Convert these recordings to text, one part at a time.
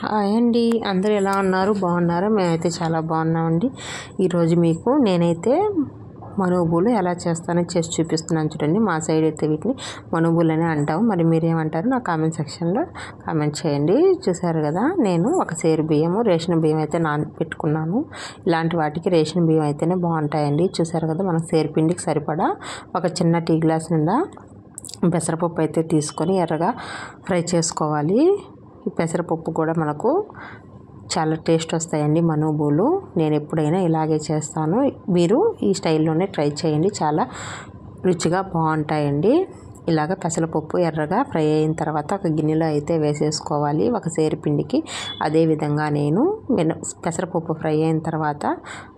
Hi అండి, అందరూ ఎలా ఉన్నారు? బాగున్నారా? మేమైతే చాలా బాగున్నామండి. ఈరోజు మీకు నేనైతే మనువులు ఎలా చేస్తానో చేసి చూపిస్తున్నాను చూడండి. మా సైడ్ అయితే వీటిని మనువులు అని అంటాము. మరి మీరేమంటారు నా కామెంట్ సెక్షన్లో కామెంట్ చేయండి. చూసారు కదా, నేను ఒక సేరు బియ్యము రేషన్ బియ్యం అయితే నానబెట్టుకున్నాను. ఇలాంటి వాటికి రేషన్ బియ్యం అయితేనే బాగుంటాయండి. చూసారు కదా, మనం సేరు పిండికి సరిపడా ఒక చిన్న టీ గ్లాస్ నిండా పెసరపప్పు అయితే తీసుకొని ఎర్రగా ఫ్రై చేసుకోవాలి. ఈ పెసరపప్పు కూడా మనకు చాలా టేస్ట్ వస్తాయండి మనువులు. నేను ఎప్పుడైనా ఇలాగే చేస్తాను. మీరు ఈ స్టైల్లోనే ట్రై చేయండి, చాలా రుచిగా బాగుంటాయండి. ఇలాగ పెసరపప్పు ఎర్రగా ఫ్రై అయిన తర్వాత ఒక గిన్నెలో అయితే వేసేసుకోవాలి ఒక సేరు పిండికి. అదేవిధంగా నేను పెసరపప్పు ఫ్రై అయిన తర్వాత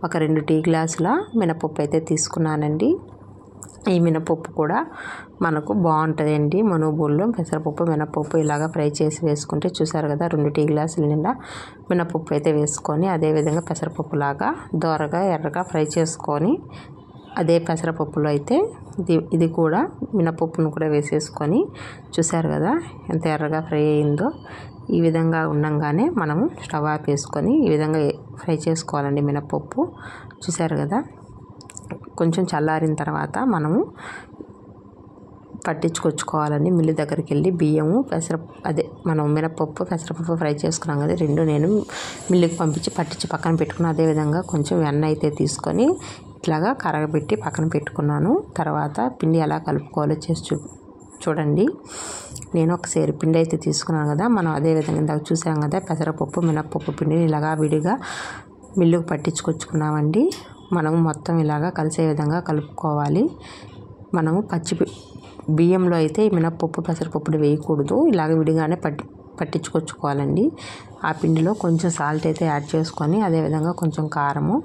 ఒక 2 టీ గ్లాసుల మినపప్పు అయితే తీసుకున్నానండి. ఈ మినపప్పు కూడా మనకు బాగుంటుందండి. మనువుల్లో పెసరపప్పు మినపప్పు ఇలాగ ఫ్రై చేసి వేసుకుంటే చూసారు కదా, 2 టీ గ్లాసుల నిండా మినపప్పు అయితే వేసుకొని అదేవిధంగా పెసరపప్పు లాగా దోరగా ఎర్రగా ఫ్రై చేసుకొని అదే పెసరపప్పులో అయితే ఇది కూడా మినపప్పును కూడా వేసేసుకొని చూసారు కదా ఎంత ఎర్రగా ఫ్రై అయిందో. ఈ విధంగా ఉండగానే మనము స్టవ్ ఆపేసుకొని ఈ విధంగా ఫ్రై చేసుకోవాలండి మినపప్పు. చూసారు కదా, కొంచెం చల్లారిన తర్వాత మనము పట్టించుకొచ్చుకోవాలండి మిల్లు దగ్గరికి వెళ్ళి. బియ్యము మనం మినపప్పు పెసరపప్పు ఫ్రై చేసుకున్నాం కదా, 2 నేను మిల్లుకి పంపించి పట్టించి పక్కన పెట్టుకున్నాను. అదేవిధంగా కొంచెం వెన్న అయితే తీసుకొని ఇట్లాగా కరగబెట్టి పక్కన పెట్టుకున్నాను. తర్వాత పిండి ఎలా కలుపుకోవాలో చేసి చూడండి. నేను ఒక సేరు పిండి అయితే తీసుకున్నాను కదా, మనం అదేవిధంగా ఇందాక చూసాం కదా పెసరపప్పు మినపప్పు పిండిని ఇలాగా విడిగా మిల్లుకు పట్టించుకొచ్చుకున్నామండి. మనము మొత్తం ఇలాగా కలిసే విధంగా కలుపుకోవాలి. మనము బియ్యంలో అయితే మినపప్పు పెసరపప్పులు వేయకూడదు, ఇలాగ విడిగానే పట్టించుకొచ్చుకోవాలండి. ఆ పిండిలో కొంచెం సాల్ట్ అయితే యాడ్ చేసుకొని అదేవిధంగా కొంచెం కారము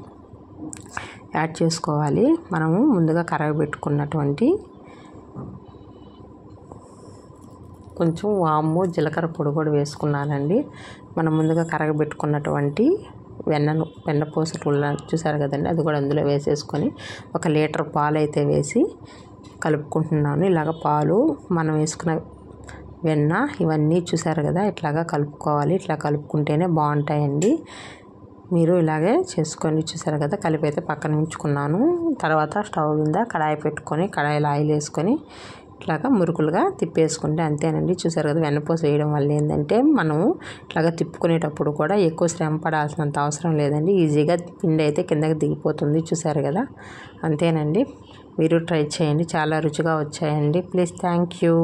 యాడ్ చేసుకోవాలి. మనము ముందుగా కరగబెట్టుకున్నటువంటి కొంచెం వాము జీలకర్ర పొడి కూడా వేసుకున్నానండి. మనం ముందుగా కరగబెట్టుకున్నటువంటి వెన్నపూస చూసారు కదండి, అది కూడా అందులో వేసేసుకొని 1 లీటర్ పాలు అయితే వేసి కలుపుకుంటున్నాను. ఇలాగ పాలు మనం వేసుకున్న వెన్న ఇవన్నీ చూసారు కదా ఇట్లాగా కలుపుకోవాలి. ఇట్లా కలుపుకుంటేనే బాగుంటాయండి. మీరు ఇలాగే చేసుకొని చూసారు కదా, కలిపి అయితే పక్కన ఉంచుకున్నాను. తర్వాత స్టవ్ మీద కడాయి పెట్టుకొని కడాయిలో ఆయిల్ వేసుకొని ఇట్లాగా మురుకులుగా తిప్పేసుకుంటే అంతేనండి. చూసారు కదా, వెన్నపూస వేయడం వల్ల ఏంటంటే మనము ఇట్లాగా తిప్పుకునేటప్పుడు కూడా ఎక్కువ శ్రమ పడాల్సినంత అవసరం లేదండి. ఈజీగా పిండి అయితే కిందకి దిగిపోతుంది. చూసారు కదా, అంతేనండి. మీరు ట్రై చేయండి, చాలా రుచిగా వచ్చాయండి. Please thank you.